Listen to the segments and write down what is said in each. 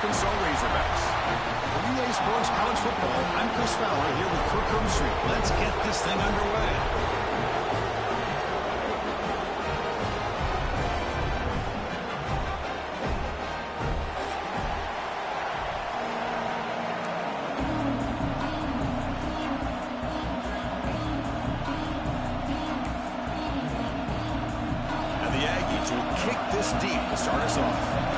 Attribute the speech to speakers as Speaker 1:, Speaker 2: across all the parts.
Speaker 1: Arkansas Razorbacks. For EA Sports College Football, I'm Chris Fowler here with Kirk Herbstreit. Let's get this thing underway. And the Aggies will kick this deep to start us off.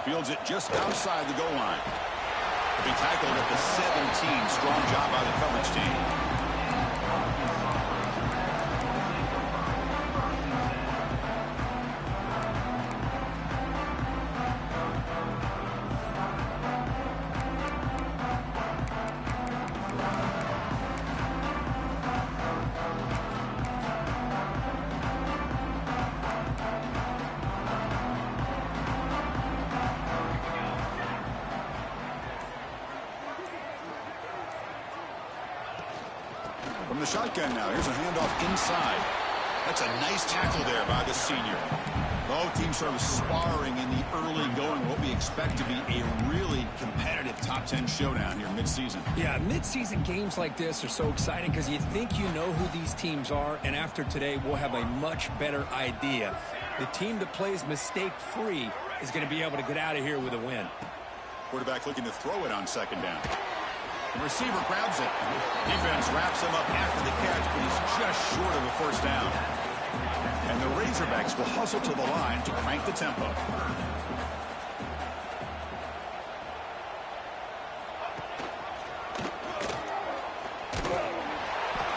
Speaker 1: Fields it just outside the goal line. He tackled at the 17. Strong job by the coverage team. From the shotgun now, here's a handoff inside. That's a nice tackle there by the senior. Both teams sort of sparring in the early going, what we expect to be a really competitive top 10 showdown here mid-season.
Speaker 2: Yeah, mid-season games like this are so exciting because you think you know who these teams are, and after today, we'll have a much better idea. The team that plays mistake-free is going to be able to get out of here with a win.
Speaker 1: Quarterback looking to throw it on second down. The receiver grabs it. Defense wraps him up after the catch, but he's just short of a first down. And the Razorbacks will hustle to the line to crank the tempo.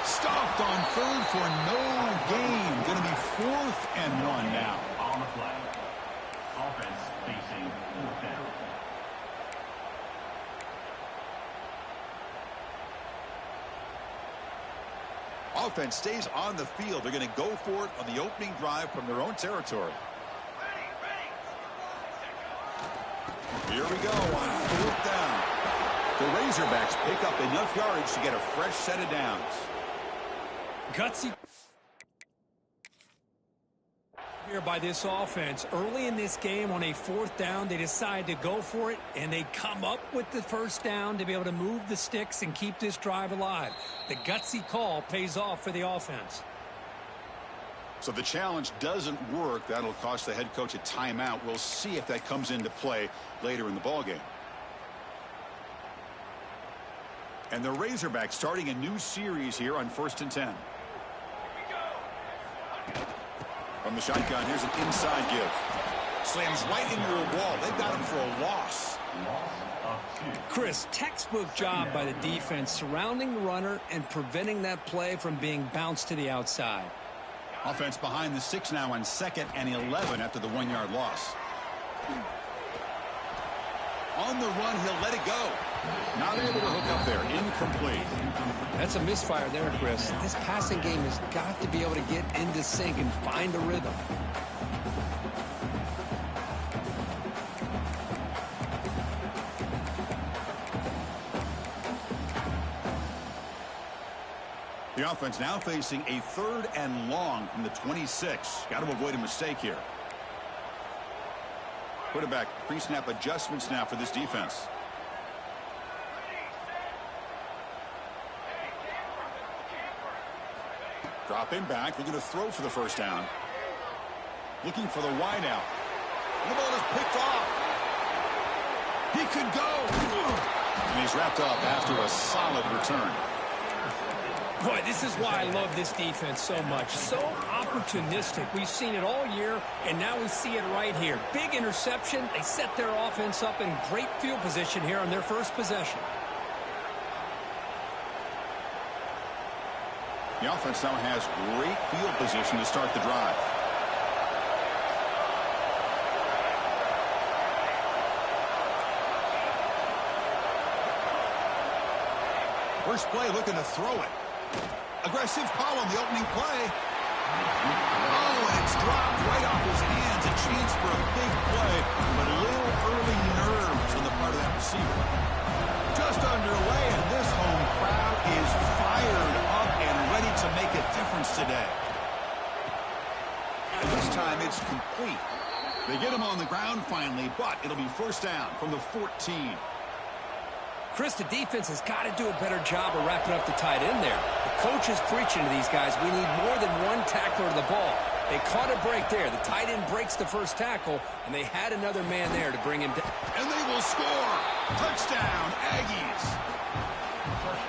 Speaker 1: Stopped on third for no gain. Going to be 4th and 1 now.
Speaker 3: On the play. Offense facing 4th down.
Speaker 1: Offense stays on the field. They're going to go for it on the opening drive from their own territory. Here we go on 4th down. The Razorbacks pick up enough yardage to get a fresh set of downs.
Speaker 2: Gutsy here by this offense. Early in this game on a 4th down, they decide to go for it, and they come up with the first down to be able to move the sticks and keep this drive alive. The gutsy call pays off for the offense.
Speaker 1: So the challenge doesn't work. That'll cost the head coach a timeout. We'll see if that comes into play later in the ballgame. And the Razorbacks starting a new series here on 1st and 10. From the shotgun, here's an inside give. Slams right into a wall. They've got him for a loss.
Speaker 2: Chris, textbook job by the defense surrounding the runner and preventing that play from being bounced to the outside.
Speaker 1: Offense behind the 6 now on 2nd and 11 after the 1-yard loss. On the run, he'll let it go. Not able to hook up there. Incomplete.
Speaker 2: That's a misfire there, Chris. This passing game has got to be able to get into sync and find a rhythm.
Speaker 1: The offense now facing a 3rd and long from the 26. Got to avoid a mistake here. Quarterback pre-snap adjustments now for this defense. Dropping back, looking to throw for the first down. Looking for the wide out. The ball is picked off. He could go. And he's wrapped up after a solid return.
Speaker 2: Boy, this is why I love this defense so much. So opportunistic. We've seen it all year, and now we see it right here. Big interception. They set their offense up in great field position here on their first possession.
Speaker 1: The offense now has great field position to start the drive. First play looking to throw it. Aggressive call on the opening play. Oh, and it's dropped right off his hands. A chance for a big play, but a little early nerves on the part of that receiver. Just underway, and this home crowd is fired up and ready to make pass today. And this time it's complete. They get him on the ground finally, but it'll be first down from the 14.
Speaker 4: Chris, the defense has got to do a better job of wrapping up the tight end there. The coach is preaching to these guys, we need more than one tackler to the ball. They caught a break there. The tight end breaks the first tackle, and they had another man there to bring him down.
Speaker 1: And they will score. Touchdown, Aggies.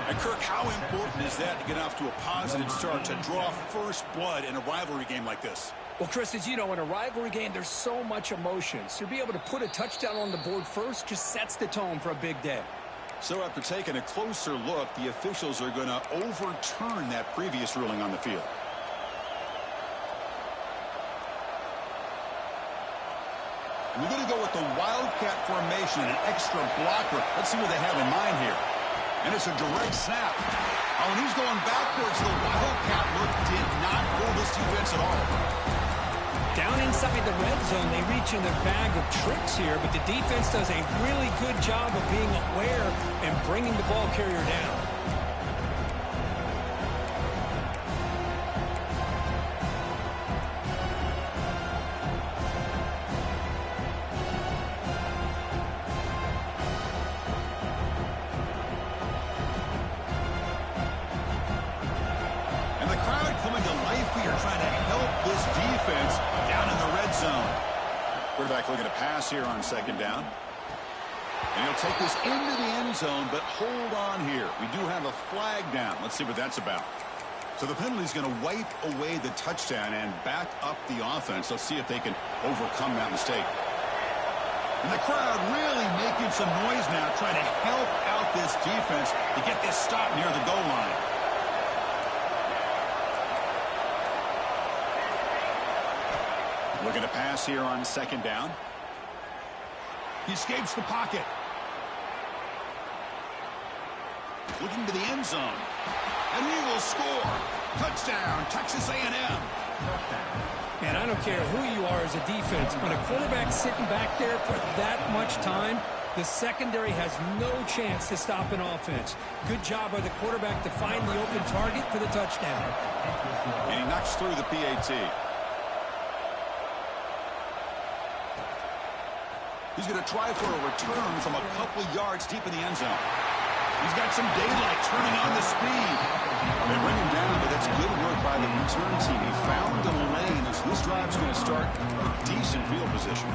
Speaker 1: And Kirk, how important is that to get off to a positive start, to draw first blood in a rivalry game like this?
Speaker 2: Well, Chris, as you know, in a rivalry game, there's so much emotion. So to be able to put a touchdown on the board first just sets the tone for a big day.
Speaker 1: So after taking a closer look, the officials are going to overturn that previous ruling on the field. We're going to go with the Wildcat formation, an extra blocker. Let's see what they have in mind here. And it's a direct snap. Oh, and he's going backwards. The Wildcat look did not fool this defense at all.
Speaker 2: Down inside the red zone, they reach in their bag of tricks here, but the defense does a really good job of being aware and bringing the ball carrier down.
Speaker 1: And the crowd coming to life here, trying to help this defense down in the red zone. Quarterback looking to pass here on second down. And he'll take this into the end zone, but hold on here. We do have a flag down. Let's see what that's about. So the penalty's going to wipe away the touchdown and back up the offense. Let's see if they can overcome that mistake. And the crowd really making some noise now, trying to help out this defense to get this stop near the goal line. Looking to pass here on second down. He escapes the pocket. Looking to the end zone. And he will score. Touchdown, Texas A&M.
Speaker 2: And I don't care who you are as a defense, when a quarterback's sitting back there for that much time, the secondary has no chance to stop an offense. Good job by the quarterback to find the open target for the touchdown.
Speaker 1: And he knocks through the PAT. He's going to try for a return from a couple yards deep in the end zone. He's got some daylight, turning on the speed. They bring him down, but that's good work by the return team. He found a lane, so this drive's going to start with decent field position.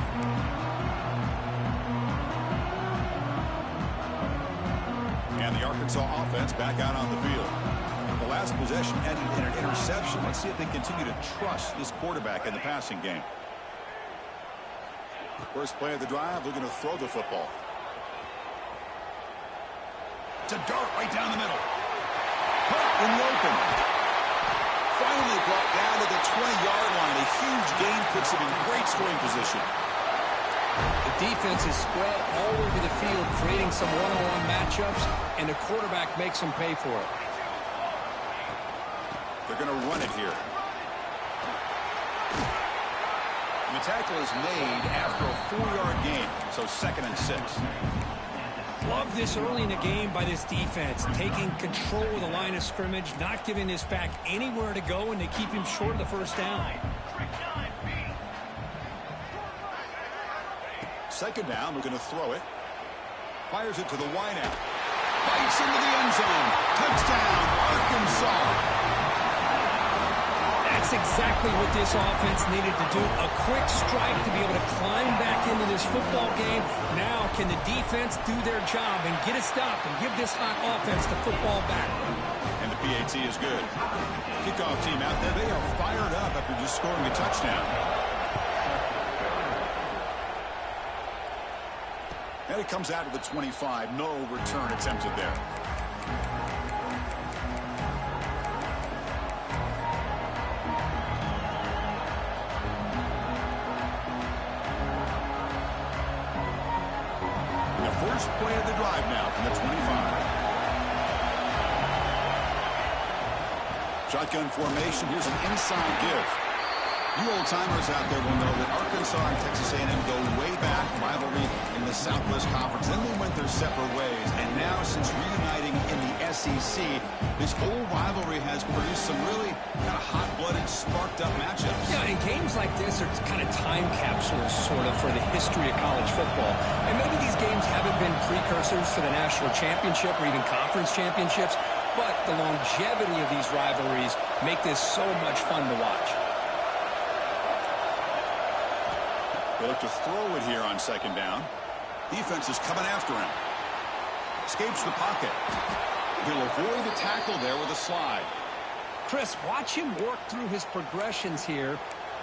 Speaker 1: And the Arkansas offense back out on the field. The last possession ended in an interception. Let's see if they continue to trust this quarterback in the passing game. First play of the drive, they're going to throw the football. It's a dart right down the middle. Put in the open. Finally brought down to the 20-yard line. A huge gain puts him in great scoring position.
Speaker 4: The defense is spread all over the field, creating some one-on-one matchups, and the quarterback makes them pay for it.
Speaker 1: They're going to run it here. And the tackle is made after a 4-yard gain, so 2nd and 6.
Speaker 2: Love this early in the game by this defense, taking control of the line of scrimmage, not giving this back anywhere to go, and they keep him short of the first down.
Speaker 1: Second down, we're going to throw it. Fires it to the wideout. Bites into the end zone. Touchdown, Arkansas.
Speaker 2: That's exactly what this offense needed to do. A quick strike to be able to climb back into this football game. Now can the defense do their job and get a stop and give this hot offense the football back?
Speaker 1: And the PAT is good. Kickoff team out there. They are fired up after just scoring a touchdown. And it comes out to the 25. No return attempted there. First play of the drive now from the 25. Shotgun formation. Here's an inside give. You old-timers out there will know that Arkansas and Texas A&M go way back, rivalry in the Southwest Conference. Then they went their separate ways. And now, since reuniting in the SEC, this old rivalry has produced some really kind of hot-blooded, sparked-up matchups.
Speaker 2: Yeah, and games like this are kind of time capsules, sort of, for the history of college football. And maybe these games haven't been precursors for the national championship or even conference championships, but the longevity of these rivalries make this so much fun to watch.
Speaker 1: They look to throw it here on second down. Defense is coming after him. Escapes the pocket. He'll avoid the tackle there with a slide.
Speaker 2: Chris, watch him work through his progressions here.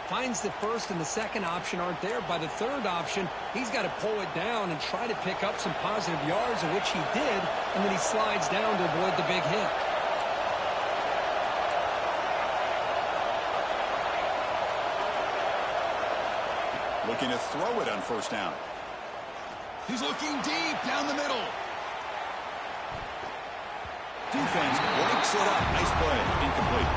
Speaker 2: Finds the first and the second option aren't there. By the third option, he's got to pull it down and try to pick up some positive yards, of which he did, and then he slides down to avoid the big hit.
Speaker 1: Looking to throw it on first down. He's looking deep down the middle. Defense breaks it up. Nice play. Incomplete.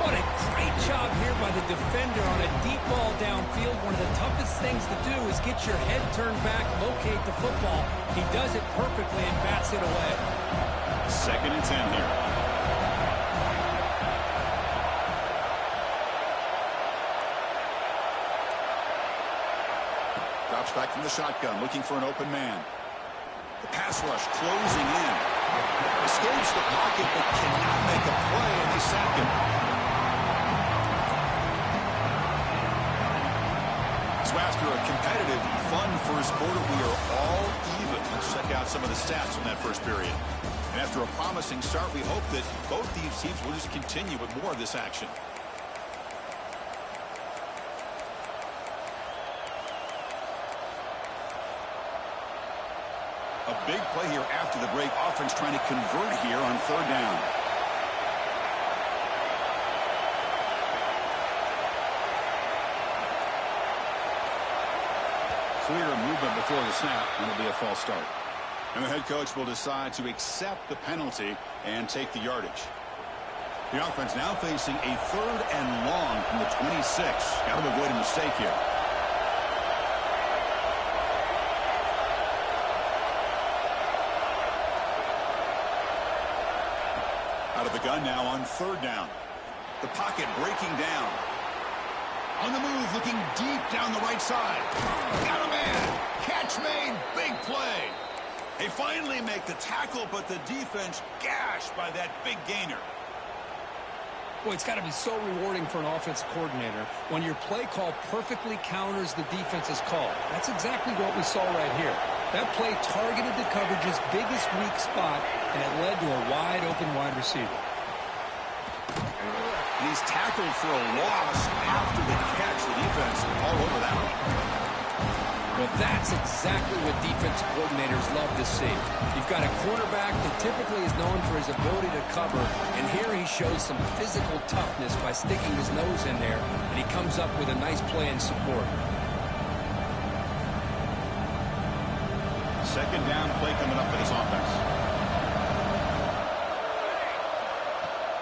Speaker 2: What a great job here by the defender on a deep ball downfield. One of the toughest things to do is get your head turned back, locate the football. He does it perfectly and bats it away.
Speaker 1: 2nd and 10 here. Drops back from the shotgun, looking for an open man. The pass rush closing in. Escapes the pocket, but cannot make a play, and they sack him. So after a competitive, fun first quarter, we are all even. Let's check out some of the stats from that first period. And after a promising start, we hope that both these teams will just continue with more of this action. A big play here after the break. Offense trying to convert here on third down. Clear movement before the snap, and it'll be a false start. And the head coach will decide to accept the penalty and take the yardage. The offense now facing a 3rd and long from the 26. Got to avoid a mistake here. Out of the gun now on third down. The pocket breaking down. On the move, looking deep down the right side. Got a man. Catch made. Big play. They finally make the tackle, but the defense gashed by that big gainer.
Speaker 2: Boy, it's got to be so rewarding for an offensive coordinator when your play call perfectly counters the defense's call. That's exactly what we saw right here. That play targeted the coverage's biggest weak spot, and it led to a wide-open wide receiver.
Speaker 1: He's tackled for a loss after the catch. The defense all over that one.
Speaker 2: Well, that's exactly what defensive coordinators love to see. You've got a quarterback that typically is known for his ability to cover, and here he shows some physical toughness by sticking his nose in there, and he comes up with a nice play in support.
Speaker 1: 2nd down play coming up for this offense.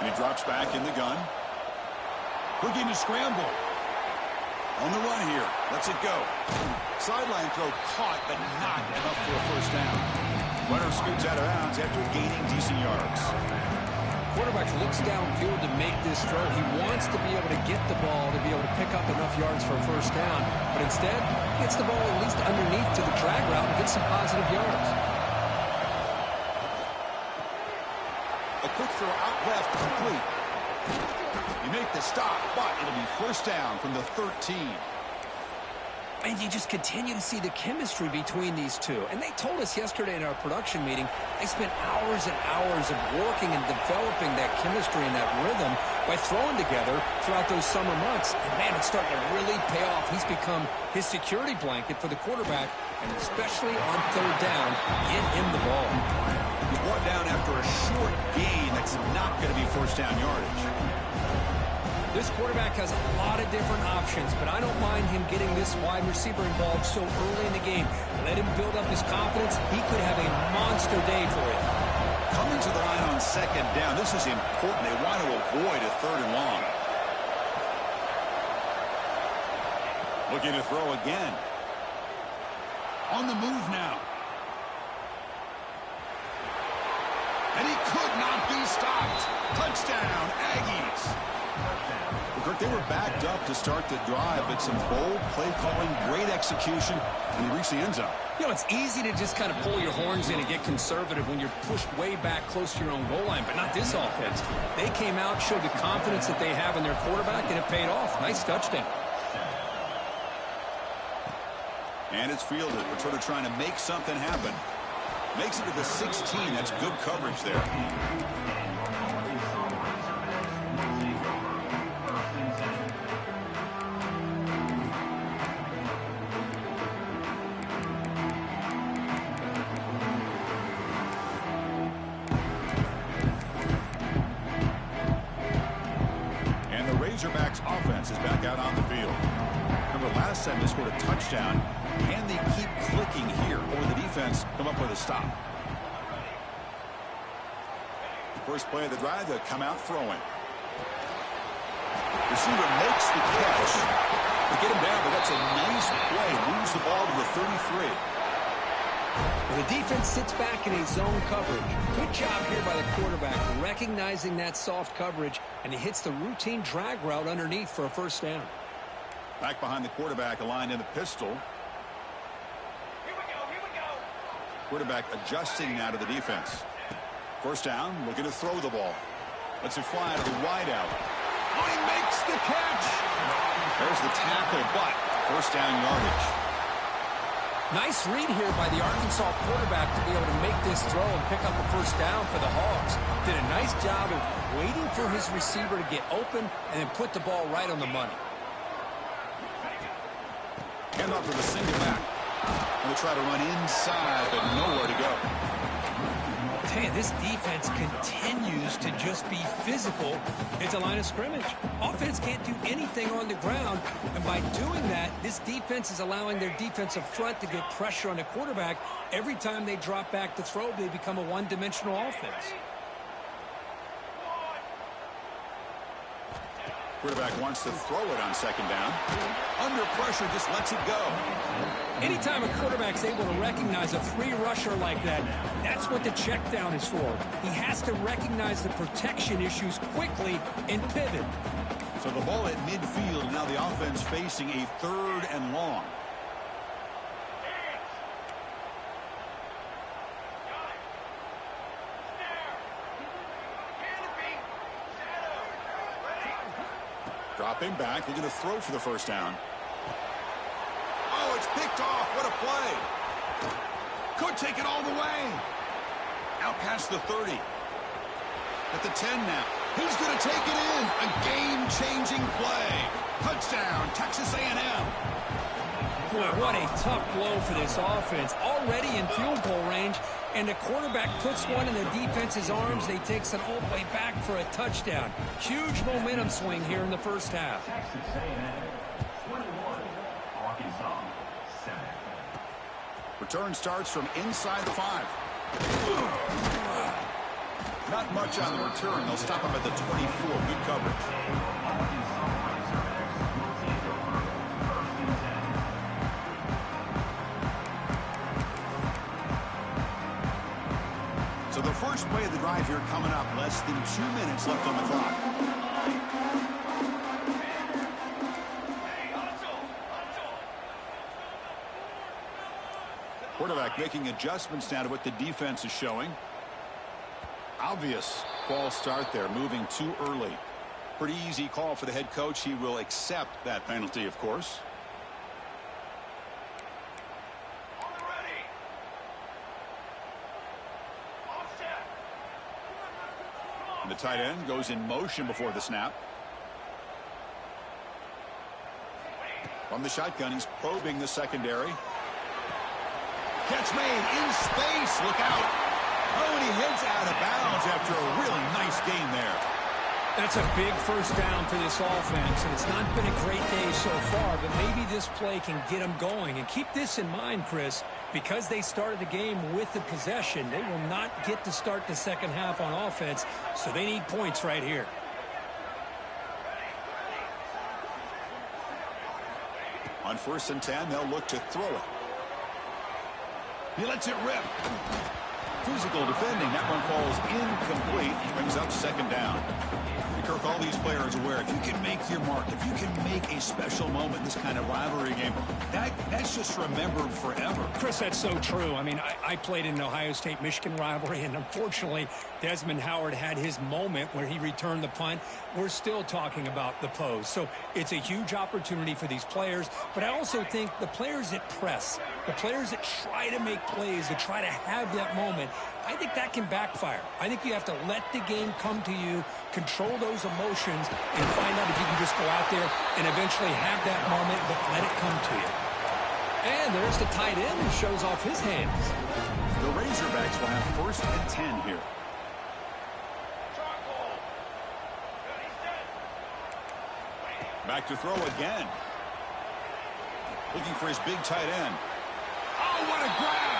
Speaker 1: And he drops back in the gun. Looking to scramble. On the run here. Lets it go. Sideline throw caught, but not enough for a first down. Runner scoots out of bounds after gaining decent yards.
Speaker 2: Quarterback looks downfield to make this throw. He wants to be able to get the ball to be able to pick up enough yards for a first down. But instead, gets the ball at least underneath to the drag route and gets some positive yards.
Speaker 1: A quick throw out left, complete. You make the stop, but it'll be first down from the 13.
Speaker 2: And you just continue to see the chemistry between these two. And they told us yesterday in our production meeting, they spent hours and hours of working and developing that chemistry and that rhythm by throwing together throughout those summer months. And, man, it's starting to really pay off. He's become his security blanket for the quarterback, and especially on third down, get him the ball.
Speaker 1: He brought down after a short gain. That's not going to be first down yardage.
Speaker 2: This quarterback has a lot of different options, but I don't mind him getting this wide receiver involved so early in the game. Let him build up his confidence. He could have a monster day for you.
Speaker 1: Coming to the line on second down. This is important. They want to avoid a 3rd and long. Looking to throw again. On the move now. And he could not be stopped. Touchdown, Aggies. Well, Kirk, they were backed up to start the drive, but some bold play calling, great execution, and they reached the end zone.
Speaker 4: You know, it's easy to just kind of pull your horns in and get conservative when you're pushed way back close to your own goal line, but not this offense. They came out, showed the confidence that they have in their quarterback, and it paid off. Nice touchdown.
Speaker 1: And it's fielded. Returner trying to make something happen. Makes it to the 16. That's good coverage there. And the Razorbacks offense is back out on the field. Remember, last time they scored a touchdown. Can they keep clicking here, or the defense come up with a stop? First play of the drive, they'll come out throwing. Receiver makes the catch. They get him down, but that's a nice play. Moves the ball to the 33.
Speaker 4: Well, the defense sits back in a zone coverage. Good job here by the quarterback, recognizing that soft coverage, and he hits the routine drag route underneath for a first down.
Speaker 1: Back behind the quarterback, aligned in the pistol. Quarterback adjusting now to the defense. First down, looking to throw the ball. Lets it fly to the wideout. Oh, he makes the catch. There's the tackle, but first down yardage.
Speaker 4: Nice read here by the Arkansas quarterback to be able to make this throw and pick up a first down for the Hogs. Did a nice job of waiting for his receiver to get open and then put the ball right on the money.
Speaker 1: Hand off to the single back. And they try to run inside, but nowhere to go.
Speaker 2: I'll tell you, this defense continues to just be physical at the line of scrimmage. Offense can't do anything on the ground, and by doing that, this defense is allowing their defensive front to get pressure on the quarterback. Every time they drop back to throw, they become a one-dimensional offense.
Speaker 1: Quarterback wants to throw it on second down. Under pressure, just lets it go.
Speaker 2: Anytime a quarterback's able to recognize a free rusher like that, that's what the check down is for. He has to recognize the protection issues quickly and pivot.
Speaker 1: So the ball at midfield, now the offense facing a 3rd and long. Dropping back, looking to throw for the first down. Oh, it's picked off. What a play. Could take it all the way. Out past the 30. At the 10 now. He's going to take it in. A game-changing play. Touchdown, Texas A&M.
Speaker 2: Boy, what a tough blow for this offense. Already in field goal range, and the quarterback puts one in the defense's arms. They takes it all the way back for a touchdown. Huge momentum swing here in the first half.
Speaker 3: Texas A&M 21, Arkansas 7.
Speaker 1: Return starts from inside the 5. Not much on the return. They'll stop him at the 24. Good coverage. So the first play of the drive here coming up. Less than 2 minutes left on the clock. Quarterback making adjustments now to what the defense is showing. Obvious false start there, moving too early. Pretty easy call for the head coach. He will accept that penalty, of course. And the tight end goes in motion before the snap. From the shotgun, he's probing the secondary. Catch made in space. Look out. Oh, and he heads out of bounds after a really nice game there.
Speaker 2: That's a big first down for this offense, and it's not been a great day so far, but maybe this play can get them going. And keep this in mind, Chris, because they started the game with the possession, they will not get to start the second half on offense, so they need points right here.
Speaker 1: On 1st and 10, they'll look to throw it. He lets it rip. Physical defending. That one falls incomplete. Brings up second down. Kirk, all these players aware, if you can make your mark, if you can make a special moment in this kind of rivalry game, that's just remembered forever.
Speaker 2: Chris, that's so true. I mean, I played in an Ohio State-Michigan rivalry, and unfortunately, Desmond Howard had his moment where he returned the punt. We're still talking about the pose. So it's a huge opportunity for these players, but I also think the players that press, the players that try to make plays, that try to have that moment, I think that can backfire. I think you have to let the game come to you, control those emotions, and find out if you can just go out there and eventually have that moment, but let it come to you.
Speaker 4: And there's the tight end who shows off his hands.
Speaker 1: The Razorbacks will have 1st and 10 here. Back to throw again. Looking for his big tight end. Oh, what a grab!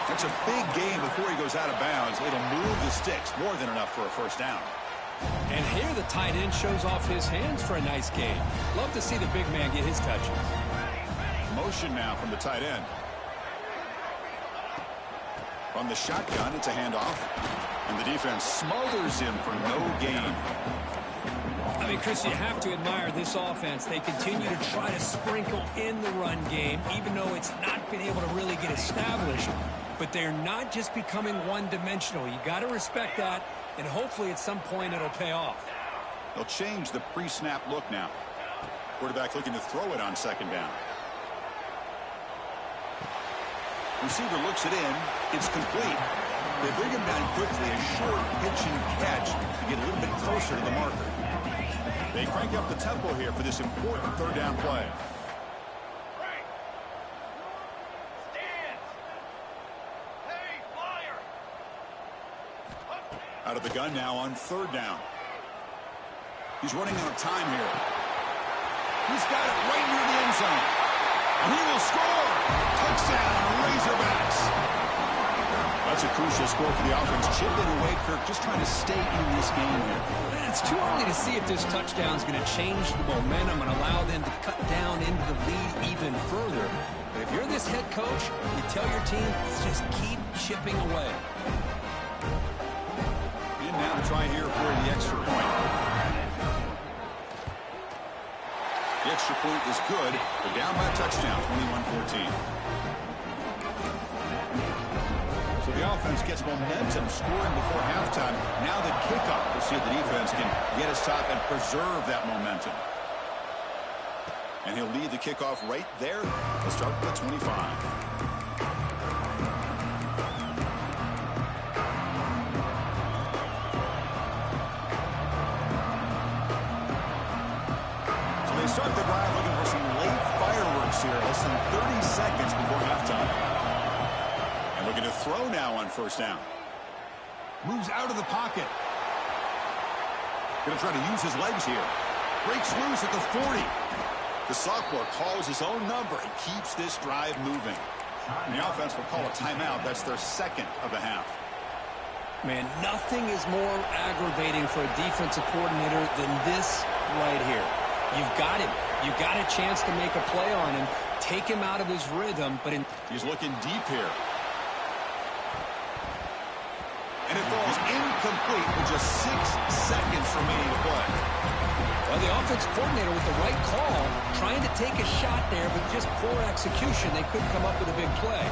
Speaker 1: That's a big gain before he goes out of bounds. It'll move the sticks. More than enough for a first down.
Speaker 4: And here the tight end shows off his hands for a nice gain. Love to see the big man get his touches.
Speaker 1: Motion now from the tight end. From the shotgun, it's a handoff. And the defense smothers him for no gain.
Speaker 2: I mean, Chris, you have to admire this offense. They continue to try to sprinkle in the run game, even though it's not been able to really get established. But they're not just becoming one-dimensional. You got to respect that, and hopefully at some point it'll pay off.
Speaker 1: They'll change the pre-snap look now. Quarterback looking to throw it on second down. Receiver looks it in. It's complete. They bring him down quickly, a short pitch and catch to get a little bit closer to the marker. They crank up the tempo here for this important third down play. Out of the gun now on third down. He's running out of time here. He's got it right near the end zone. And he will score. Touchdown, Razorbacks. That's a crucial score for the offense. Chipping away, Kirk, just trying to stay in this game here.
Speaker 2: It's too early to see if this touchdown is going to change the momentum and allow them to cut down into the lead even further. But if you're this head coach, you tell your team, just keep chipping away.
Speaker 1: And now to try here for the extra point. The extra point is good. They're down by a touchdown, 21-14. So the offense gets momentum scoring before halftime. Now the kickoff. We'll see if the defense can get a stop and preserve that momentum. And he'll lead the kickoff right there. They'll start with the 25. They start the drive looking for some late fireworks here. Less than 30 seconds before halftime. And looking to throw now on first down. Moves out of the pocket. Going to try to use his legs here. Breaks loose at the 40. The sophomore calls his own number and keeps this drive moving. And the offense will call a timeout. That's their second of the half.
Speaker 2: Man, nothing is more aggravating for a defensive coordinator than this right here. You've got him. You've got a chance to make a play on him, take him out of his rhythm. But
Speaker 1: he's looking deep here. And it falls incomplete with just 6 seconds remaining to play.
Speaker 2: Well, the offensive coordinator with the right call, trying to take a shot there, but just poor execution. They couldn't come up with a big play.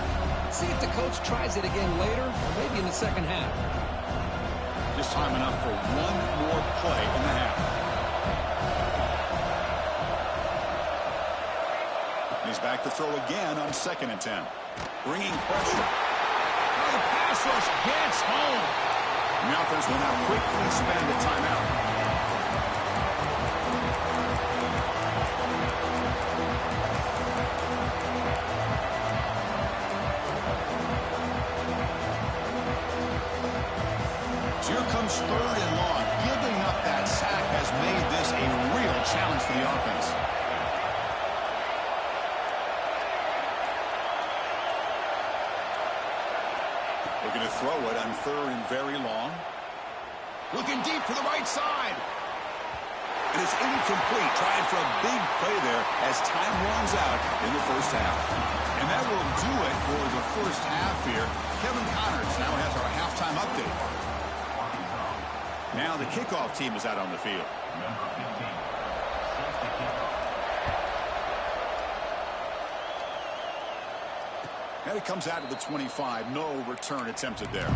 Speaker 2: Let's see if the coach tries it again later, or maybe in the second half.
Speaker 1: Just time enough for one more play in the half. He's back to throw again on 2nd and 10. Bringing pressure. Oh, the pass rush gets home. The offense will now quickly spend the timeout. So here comes 3rd and long. Giving up that sack has made this a real challenge for the offense. Looking to throw it on 3rd and very long. Looking deep to the right side. And it's incomplete. Trying for a big play there as time runs out in the first half. And that will do it for the first half here. Kevin Connors now has our halftime update. Now the kickoff team is out on the field. And it comes out to the 25. No return attempted there.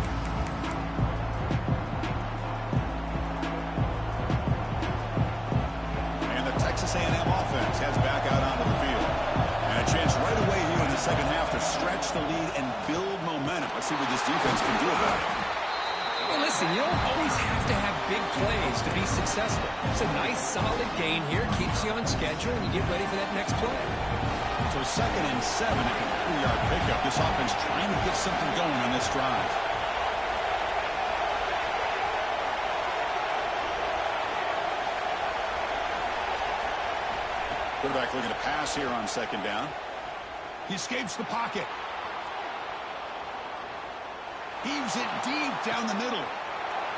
Speaker 1: And the Texas A&M offense heads back out onto the field. And a chance right away here in the second half to stretch the lead and build momentum. Let's see what this defense can do about it.
Speaker 2: Well, listen, you don't always have to have big plays to be successful. It's a nice, solid gain here. Keeps you on schedule, and you get ready for that next play.
Speaker 1: So 2nd and 7 at the 3-yard pickup. This offense trying to get something going on this drive. Quarterback looking to pass here on 2nd down. He escapes the pocket. Heaves it deep down the middle.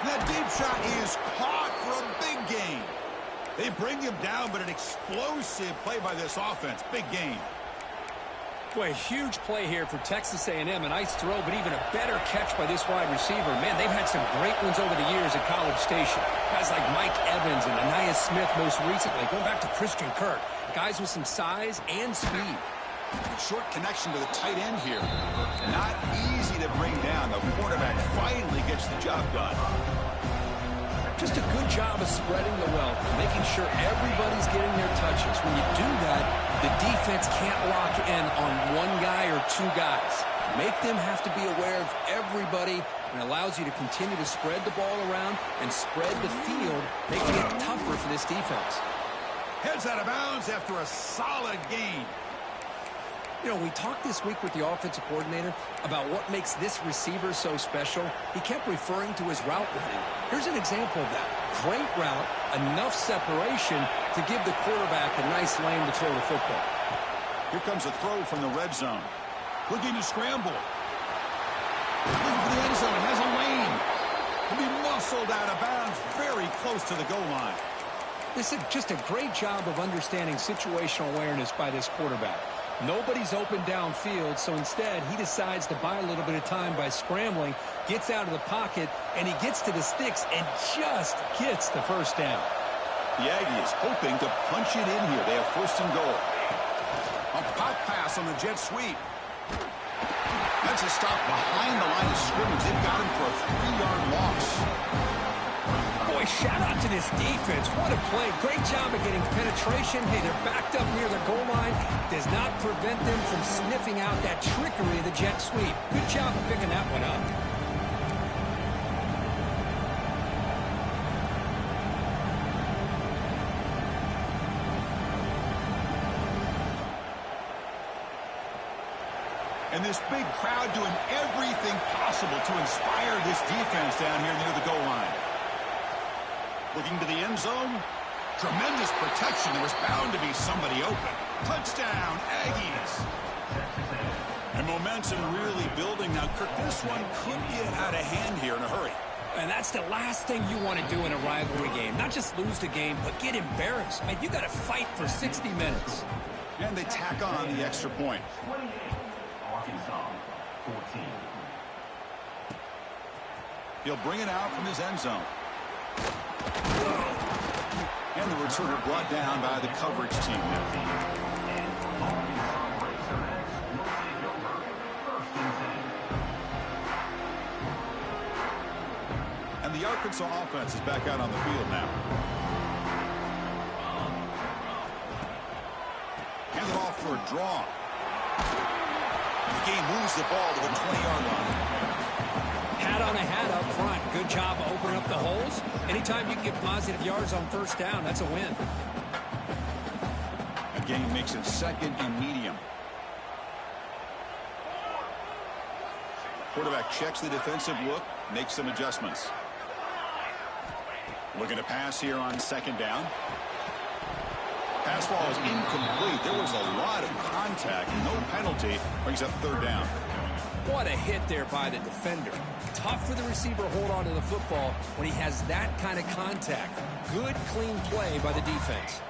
Speaker 1: And that deep shot is caught for a big gain. They bring him down, but an explosive play by this offense. Big gain.
Speaker 2: Boy, a huge play here for Texas A&M. A nice throw, but even a better catch by this wide receiver. Man, they've had some great ones over the years at College Station. Guys like Mike Evans and Anaya Smith most recently. Going back to Christian Kirk. Guys with some size and speed.
Speaker 1: Short connection to the tight end here. Not easy to bring down. The quarterback finally gets the job done.
Speaker 2: Just a good job of spreading the wealth, making sure everybody's getting their touches. When you do that, the defense can't lock in on one guy or two guys. Make them have to be aware of everybody, and allows you to continue to spread the ball around and spread the field, making it tougher for this defense.
Speaker 1: Heads out of bounds after a solid gain.
Speaker 2: You know, we talked this week with the offensive coordinator about what makes this receiver so special. He kept referring to his route running. Here's an example of that. Great route, enough separation to give the quarterback a nice lane to throw the football.
Speaker 1: Here comes a throw from the red zone. Looking to scramble. Looking for the end zone. Has a lane. He'll be muscled out of bounds very close to the goal line.
Speaker 2: This is just a great job of understanding situational awareness by this quarterback. Nobody's open downfield, so instead he decides to buy a little bit of time by scrambling, gets out of the pocket, and he gets to the sticks and just gets the first down.
Speaker 1: The Aggies hoping to punch it in here. They have 1st and goal. A pop pass on the jet sweep. That's a stop behind the line of scrimmage. They've got him for a 3-yard loss.
Speaker 2: Boy, shout out to this defense. What a play. Great job of getting penetration. Hey, they're backed up near their goal line. Does not prevent them from sniffing out that trickery of the jet sweep. Good job of picking that one up.
Speaker 1: And this big crowd doing everything possible to inspire this defense down here near the goal line. Looking to the end zone. Tremendous protection. There was bound to be somebody open. Touchdown, Aggies. And momentum really building. Now, Kirk, this one could get out of hand here in a hurry.
Speaker 2: And that's the last thing you want to do in a rivalry game. Not just lose the game, but get embarrassed. Man, you got to fight for 60 minutes.
Speaker 1: And they tack on the extra point.
Speaker 3: 28, Arkansas, 14.
Speaker 1: He'll bring it out from his end zone. And the returner brought down by the coverage team. And the Arkansas offense is back out on the field now. Hand it off for a draw. The game moves the ball to the 20-yard line.
Speaker 2: Hat on a hat up front. Good job of opening up the holes. Anytime you can get positive yards on 1st down, that's a win.
Speaker 1: The game makes it 2nd and medium. Quarterback checks the defensive look, makes some adjustments. Looking to pass here on 2nd down. Pass ball is incomplete. There was a lot of contact. No penalty. Brings up 3rd down.
Speaker 2: What a hit there by the defender. Tough for the receiver to hold on to the football when he has that kind of contact. Good, clean play by the defense.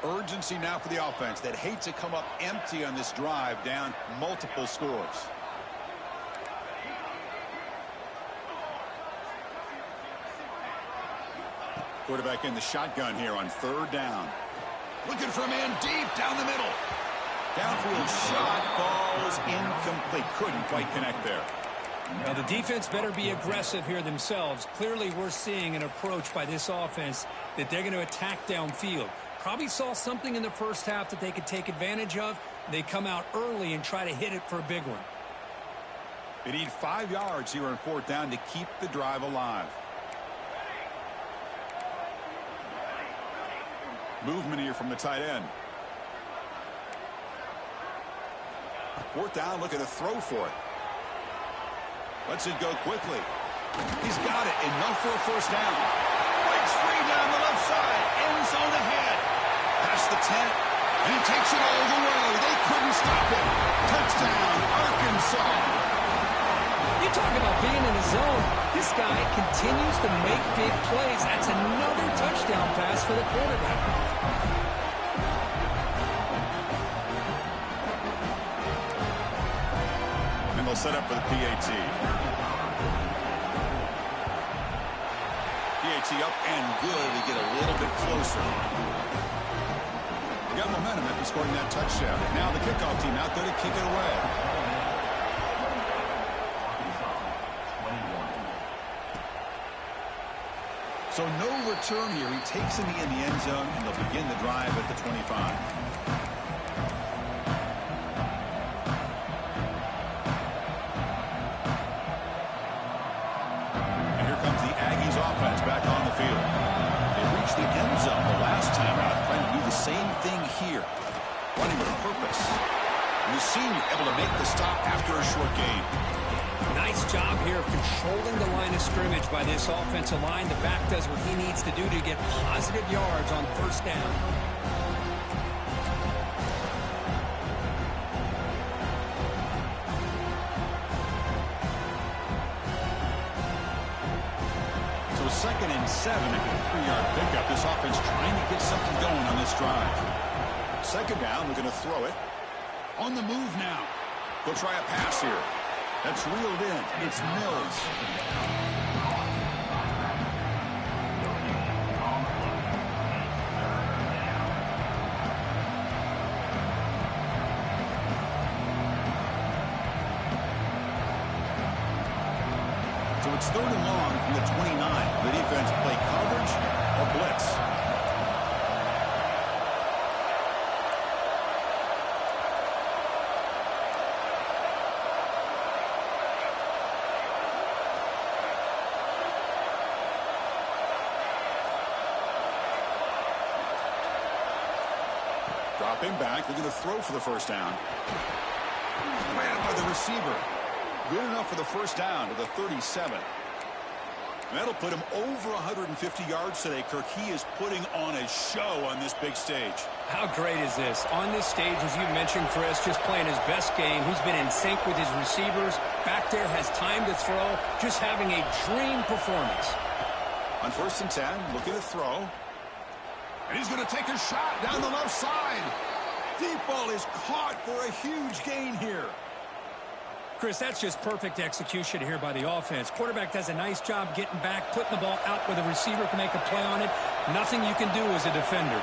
Speaker 1: Urgency now for the offense that hates to come up empty on this drive, down multiple scores. Quarterback in the shotgun here on 3rd down. Looking for a man deep down the middle. Downfield shot falls incomplete. Couldn't quite connect there.
Speaker 2: Now the defense better be aggressive here themselves. Clearly we're seeing an approach by this offense that they're going to attack downfield. Probably saw something in the first half that they could take advantage of. They come out early and try to hit it for a big one.
Speaker 1: They need 5 yards here on 4th down to keep the drive alive. Movement here from the tight end. 4th down, looking to throw for it. Lets it go quickly. He's got it, enough for a 1st down. Breaks free down the left side, end zone ahead. Past the 10, and he takes it all the way. They couldn't stop it. Touchdown, Arkansas.
Speaker 2: You talk about being in the zone. This guy continues to make big plays. That's another touchdown pass for the quarterback.
Speaker 1: And they'll set up for the PAT. PAT up and good. We get a little bit closer. They got momentum after scoring that touchdown. Now the kickoff team out there to kick it away. So no return here. He takes in the end zone, and they'll begin the drive at the 25. And here comes the Aggies offense back on the field. They reached the end zone the last time out, trying to do the same thing here. Running with a purpose. And the senior able to make the stop after a short gain.
Speaker 2: Nice job here of controlling the line of scrimmage by this offensive line. The back does what he needs to do to get positive yards on 1st down.
Speaker 1: So 2nd and 7 after a 3-yard pickup. This offense trying to get something going on this drive. 2nd down, they're going to throw it. On the move now. They'll try a pass here. That's reeled in. It's Mills. So it's 3rd and long from the 29. The defense play coverage or blitz. Dropping back, they're going to throw for the 1st down. Ran by the receiver. Good enough for the 1st down to the 37. And that'll put him over 150 yards today, Kirk. He is putting on a show on this big stage.
Speaker 2: How great is this? On this stage, as you mentioned, Chris, just playing his best game. He's been in sync with his receivers. Back there, has time to throw. Just having a dream performance.
Speaker 1: On 1st and 10, looking to throw. And he's going to take a shot down the left side. Deep ball is caught for a huge gain here.
Speaker 2: Chris, that's just perfect execution here by the offense. Quarterback does a nice job getting back, putting the ball out where the receiver can make a play on it. Nothing you can do as a defender.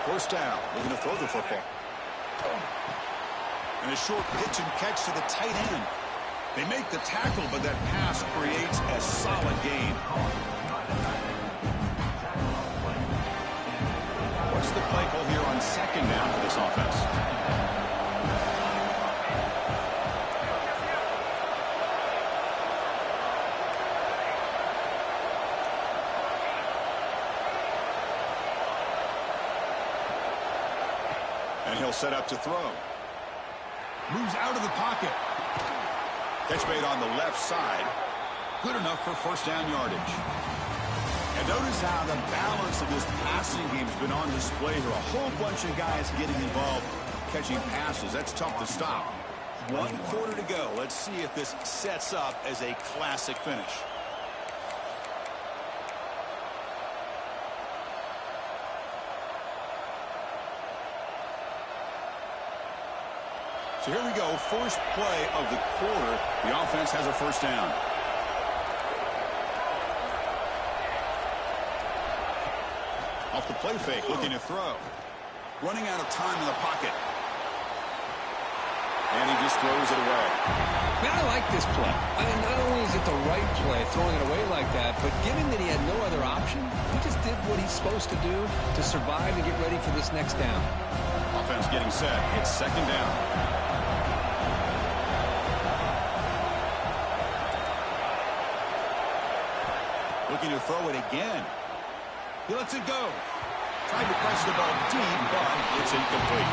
Speaker 1: First down. Looking to throw the football. And a short pitch and catch to the tight end. They make the tackle, but that pass creates a solid gain. What's the play call here on 2nd down for this offense? And he'll set up to throw. Moves out of the pocket. Catch made on the left side. Good enough for 1st down yardage. And notice how the balance of this passing game has been on display here. A whole bunch of guys getting involved, catching passes. That's tough to stop. 1 quarter to go. Let's see if this sets up as a classic finish. So here we go. First play of the quarter. The offense has a first down. Off the play fake, looking to throw. Running out of time in the pocket. And he just throws it away.
Speaker 4: Man, I like this play. Not only is it the right play, throwing it away like that, but given that he had no other option, he just did what he's supposed to do to survive and get ready for this next down.
Speaker 1: Offense getting set. It's second down. Looking to throw it again. He lets it go. Tried to press the ball deep, but it's incomplete.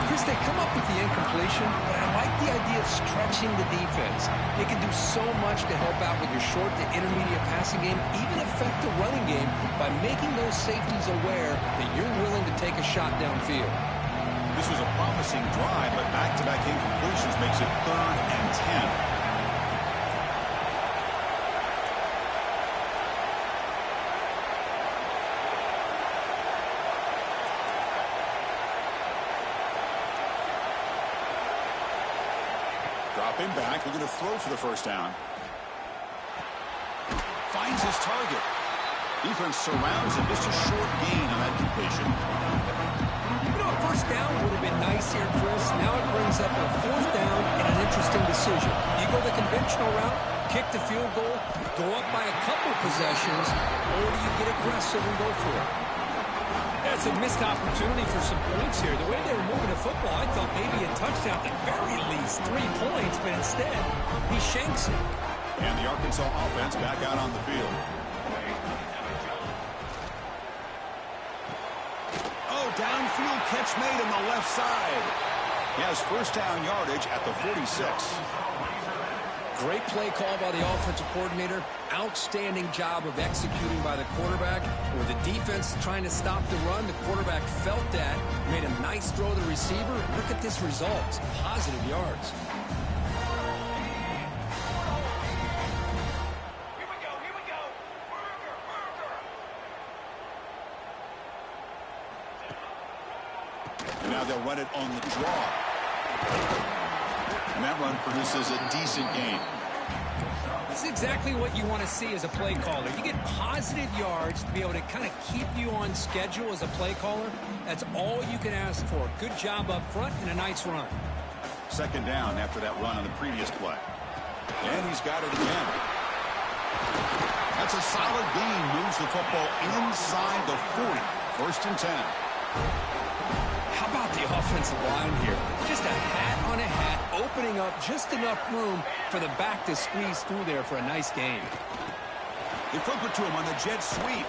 Speaker 4: Chris, they come up with the incompletion, but I like the idea of stretching the defense. They can do so much to help out with your short to intermediate passing game, even affect the running game by making those safeties aware that you're willing to take a shot downfield.
Speaker 1: This was a promising drive, but back-to-back incompletions makes it 3rd and 10. Dropping back, looking to throw for the first down. Finds his target. Defense surrounds him. Just a short gain on that completion.
Speaker 4: You know, a first down would have been nice here, Chris. Now it brings up a 4th down and an interesting decision. You go the conventional route, kick the field goal, go up by a couple possessions, or do you get aggressive and go for it? That's a missed opportunity for some points here. The way they were moving the football, I thought maybe a touchdown, at the very least 3 points, but instead, he shanks it.
Speaker 1: And the Arkansas offense back out on the field. Oh, downfield catch made on the left side. He has first down yardage at the 46.
Speaker 4: Great play call by the offensive coordinator. Outstanding job of executing by the quarterback. With the defense trying to stop the run, the quarterback felt that, made a nice throw to the receiver. Look at this result. It's positive yards.
Speaker 3: Here we go. Burger.
Speaker 1: And now they'll run it on the draw. And that run produces a decent gain.
Speaker 2: This is exactly what you want to see as a play caller. You get positive yards to be able to kind of keep you on schedule as a play caller. That's all you can ask for. Good job up front and a nice run.
Speaker 1: Second down after that run on the previous play. And he's got it again. That's a solid gain. Moves the football inside the 40. 1st and 10.
Speaker 4: How about the offensive line here? Just a hat on a hat, opening up just enough room for the back to squeeze through there for a nice gain.
Speaker 1: They flip it to him on the jet sweep.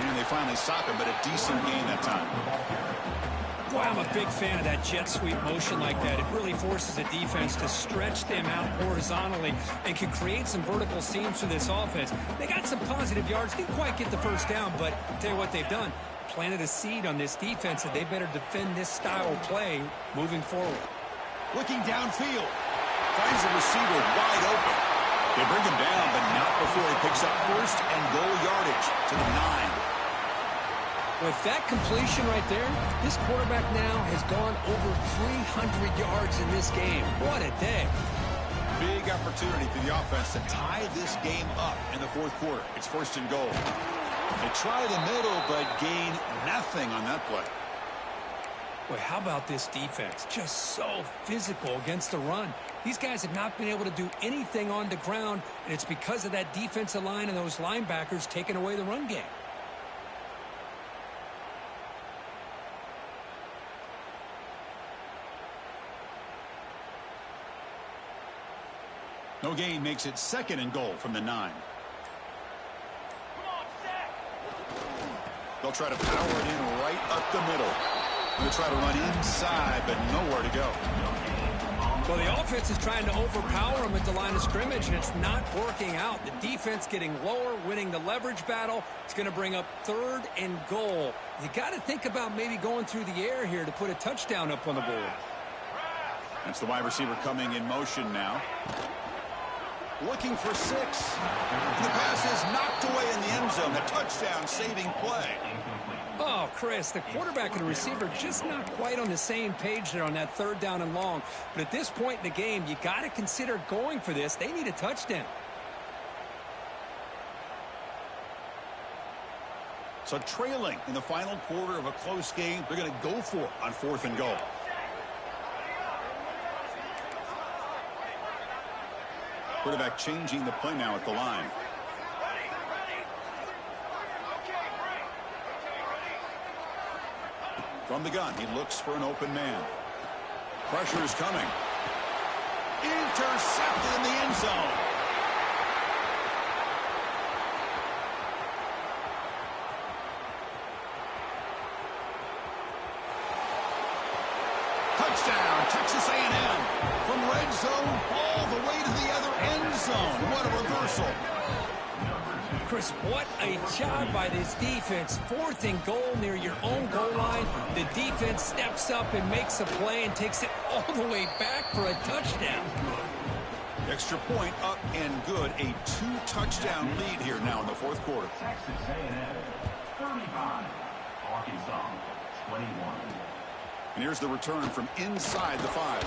Speaker 1: And they finally stop him, but a decent gain that time.
Speaker 2: Boy, I'm a big fan of that jet sweep motion like that. It really forces a defense to stretch them out horizontally and can create some vertical seams for this offense. They got some positive yards. Didn't quite get the first down, but I'll tell you what they've done. Planted a seed on this defense that they better defend this style of play moving forward.
Speaker 1: Looking downfield. Finds the receiver wide open. They bring him down, but not before he picks up 1st and goal yardage to the 9.
Speaker 4: With that completion right there, this quarterback now has gone over 300 yards in this game. What a day.
Speaker 1: Big opportunity for the offense to tie this game up in the 4th quarter. It's 1st and goal. They try the middle, but gain nothing on that play.
Speaker 2: Boy, how about this defense? Just so physical against the run. These guys have not been able to do anything on the ground, and it's because of that defensive line and those linebackers taking away the run game.
Speaker 1: No gain makes it 2nd and goal from the 9. They'll try to power it in right up the middle. They'll try to run inside, but nowhere to go.
Speaker 2: Well, the offense is trying to overpower them at the line of scrimmage, and it's not working out. The defense getting lower, winning the leverage battle. It's going to bring up 3rd and goal. You got to think about maybe going through the air here to put a touchdown up on the board.
Speaker 1: That's the wide receiver coming in motion now. Looking for 6. And the pass is knocked away in the end zone. A touchdown saving play.
Speaker 2: Oh, Chris, the quarterback and the receiver just not quite on the same page there on that 3rd down and long. But at this point in the game, you got to consider going for this. They need a touchdown.
Speaker 1: So trailing in the final quarter of a close game, they're going to go for it on 4th and goal. Quarterback changing the play now at the line. From the gun, he looks for an open man. Pressure is coming. Intercepted in the end zone. Touchdown, Texas A&M. From red zone all the way to the other end zone. What a reversal.
Speaker 2: Chris, what a job by this defense. 4th and goal near your own goal line. The defense steps up and makes a play and takes it all the way back for a touchdown.
Speaker 1: Extra point up and good. A 2-touchdown lead here now in the 4th quarter.
Speaker 3: Texas A&M 35, Arkansas 21.
Speaker 1: And here's the return from inside the 5.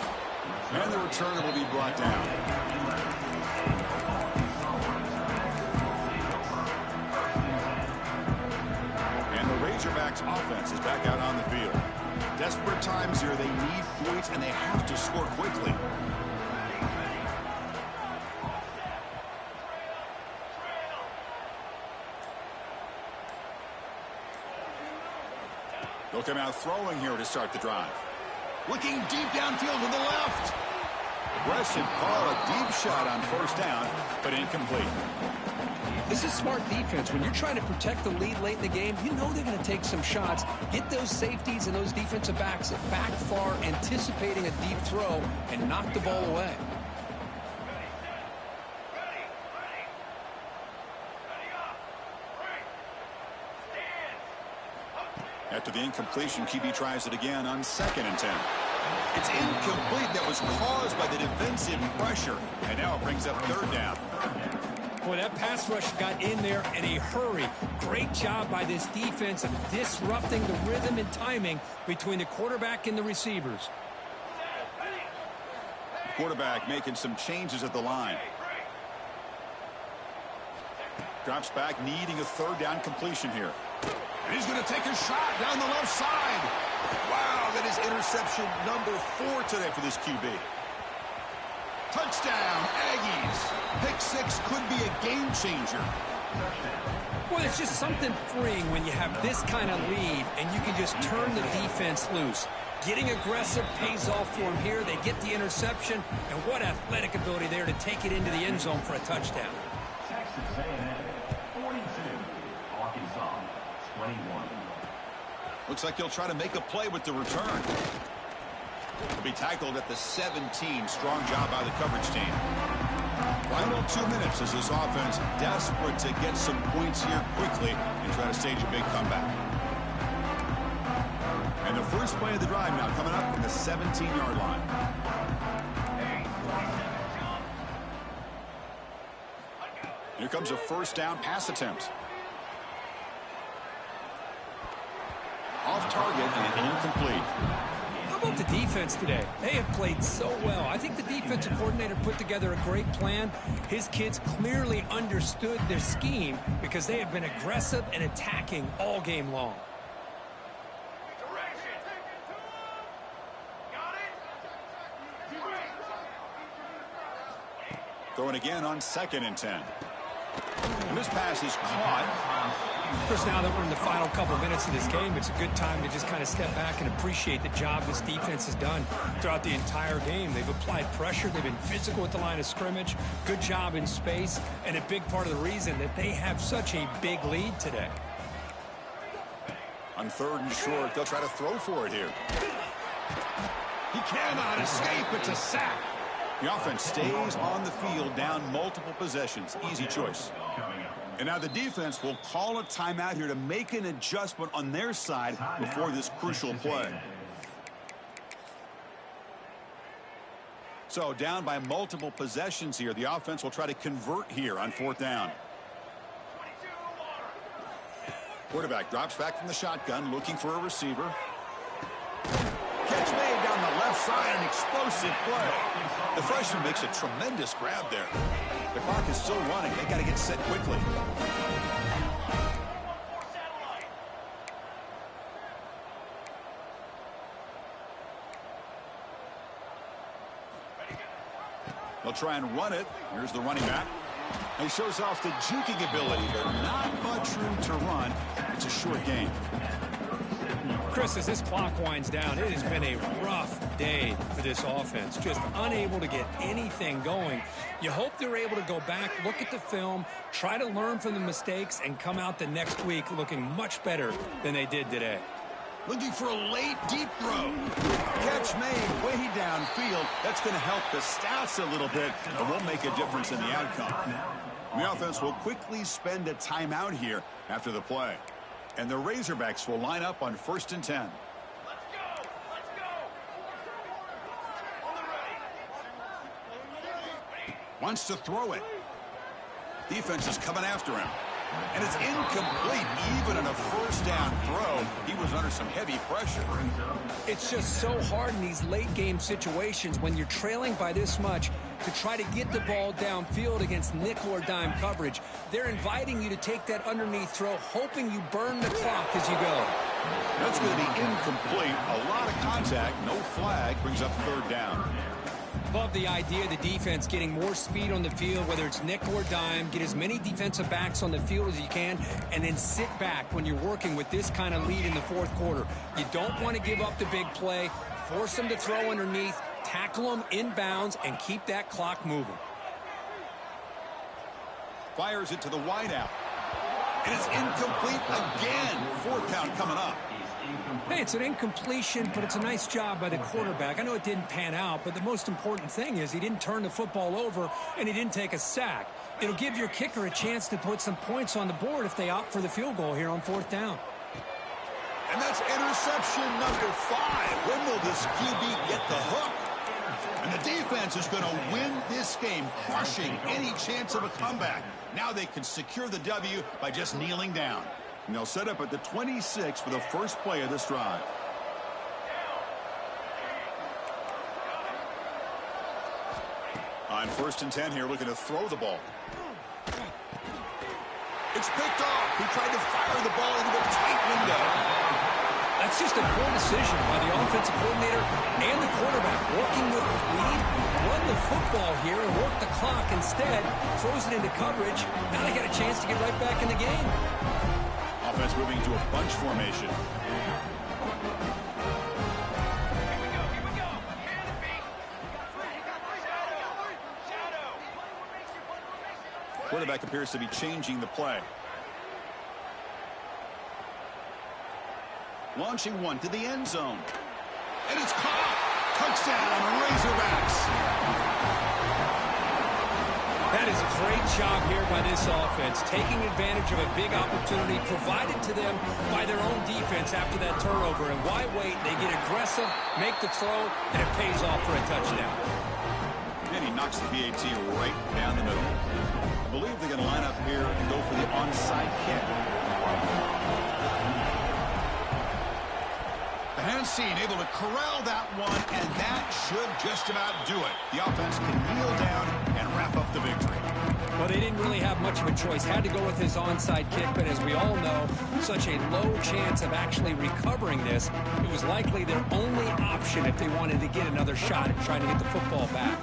Speaker 1: And the returner will be brought down. Razorbacks offense is back out on the field. Desperate times here. They need points, and they have to score quickly. They'll come out throwing here to start the drive. Looking deep downfield to the left. Aggressive call, a deep shot on 1st down, but incomplete.
Speaker 2: This is smart defense. When you're trying to protect the lead late in the game, you know they're going to take some shots. Get those safeties and those defensive backs back far, anticipating a deep throw, and knock the ball away.
Speaker 1: After the incompletion, QB tries it again on 2nd and 10. It's incomplete. That was caused by the defensive pressure. And now it brings up 3rd down.
Speaker 2: Boy, that pass rush got in there in a hurry. Great job by this defense of disrupting the rhythm and timing between the quarterback and the receivers.
Speaker 1: Quarterback making some changes at the line. Drops back, needing a 3rd down completion here. And he's going to take a shot down the left side. Wow, that is interception number 4 today for this QB. Touchdown, Aggies. Pick 6 could be a game changer.
Speaker 2: Well, it's just something freeing when you have this kind of lead and you can just turn the defense loose. Getting aggressive pays off for them here. They get the interception, and what athletic ability there to take it into the end zone for a touchdown.
Speaker 3: Texas A&M 42, Arkansas 21.
Speaker 1: Looks like he'll try to make a play with the return. Will be tackled at the 17. Strong job by the coverage team. Final 2 minutes as this offense desperate to get some points here quickly and try to stage a big comeback. And the first play of the drive now coming up from the 17-yard line. Here comes a 1st down pass attempt. Off target and incomplete.
Speaker 2: How about the defense today? They have played so well. I think the defensive coordinator put together a great plan. His kids clearly understood their scheme because they have been aggressive and attacking all game long.
Speaker 1: Throwing again on 2nd and 10. And this pass is caught.
Speaker 2: Of course, now that we're in the final couple minutes of this game, it's a good time to just kind of step back and appreciate the job this defense has done throughout the entire game. They've applied pressure. They've been physical at the line of scrimmage. Good job in space. And a big part of the reason that they have such a big lead today.
Speaker 1: On 3rd and short, they'll try to throw for it here. He cannot escape. It's a sack. The offense stays on the field, down multiple possessions. Easy choice. And now the defense will call a timeout here to make an adjustment on their side before this crucial play. So down by multiple possessions here. The offense will try to convert here on 4th down. Quarterback drops back from the shotgun, looking for a receiver. Catch made down the left side, an explosive play. The freshman makes a tremendous grab there. The clock is still running. They got to get set quickly. They'll try and run it. Here's the running back. He shows off the juking ability, but not much room to run. It's a short game.
Speaker 2: Chris, as this clock winds down, it has been a rough day for this offense. Just unable to get anything going. You hope they're able to go back, look at the film, try to learn from the mistakes, and come out the next week looking much better than they did today.
Speaker 1: Looking for a late, deep throw. Catch made way downfield. That's going to help the stats a little bit, but won't make a difference in the outcome. The offense will quickly spend a timeout here after the play. And the Razorbacks will line up on 1st and 10.
Speaker 3: Let's go! Let's go! On the ready.
Speaker 1: Wants to throw it. Defense is coming after him. And it's incomplete. Even on a 1st down throw, he was under some heavy pressure.
Speaker 2: It's just so hard in these late game situations when you're trailing by this much to try to get the ball downfield against nickel or dime coverage. They're inviting you to take that underneath throw, hoping you burn the clock as you go.
Speaker 1: That's going to be incomplete. A lot of contact, no flag, brings up 3rd down.
Speaker 2: Love the idea of the defense getting more speed on the field, whether it's nickel or dime, get as many defensive backs on the field as you can, and then sit back when you're working with this kind of lead in the 4th quarter. You don't want to give up the big play, force them to throw underneath, tackle them inbounds, and keep that clock moving.
Speaker 1: Fires it to the wideout. And it's incomplete again. 4th down coming up.
Speaker 2: Hey, it's an incompletion, but it's a nice job by the quarterback. I know it didn't pan out, but the most important thing is he didn't turn the football over and he didn't take a sack. It'll give your kicker a chance to put some points on the board if they opt for the field goal here on 4th down.
Speaker 1: And that's interception number 5. When will this QB get the hook? And the defense is going to win this game, crushing any chance of a comeback. Now they can secure the W by just kneeling down. And they'll set up at the 26 for the first play of this drive. On 1st and 10 here, looking to throw the ball. It's picked off. He tried to fire the ball into a tight window.
Speaker 2: That's just a poor decision by the offensive coordinator and the quarterback. Working with the lead, run the football here and work the clock instead. Throws it into coverage. Now they got a chance to get right back in the game.
Speaker 1: Offense moving to a bunch formation. Quarterback appears to be changing the play. Launching one to the end zone. And it's caught. Touchdown, Razorbacks.
Speaker 2: That is a great job here by this offense, taking advantage of a big opportunity provided to them by their own defense after that turnover. And why wait? They get aggressive, make the throw, and it pays off for a touchdown.
Speaker 1: And he knocks the PAT right down the middle. I believe they're going to line up here and go for the onside kick. The Hansine able to corral that one, and that should just about do it. The offense can kneel down and wrap up the victory.
Speaker 2: Well, they didn't really have much of a choice. Had to go with his onside kick, but as we all know, such a low chance of actually recovering this. It was likely their only option if they wanted to get another shot at trying to get the football back.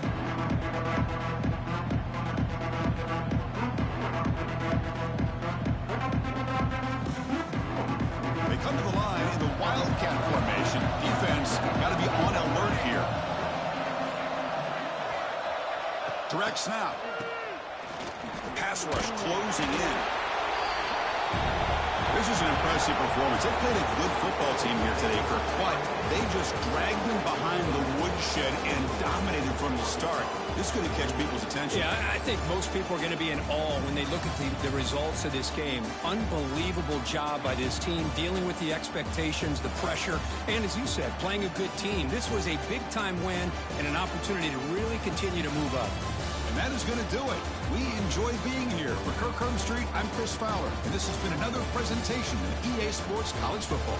Speaker 1: They come to the line in the Wildcat formation. Defense got to be on alert here. Direct snap. Pass rush closing in. This is an impressive performance. They played a good football team here today, Kirk, but they just dragged them behind the woodshed and dominated from the start. This is going to catch people's attention.
Speaker 2: Yeah, I think most people are going to be in awe when they look at the results of this game. Unbelievable job by this team, dealing with the expectations, the pressure, and as you said, playing a good team. This was a big-time win and an opportunity to really continue to move up.
Speaker 1: And that is going to do it. We enjoy being here. For Kirk Street, I'm Chris Fowler, and this has been another presentation of EA Sports College Football.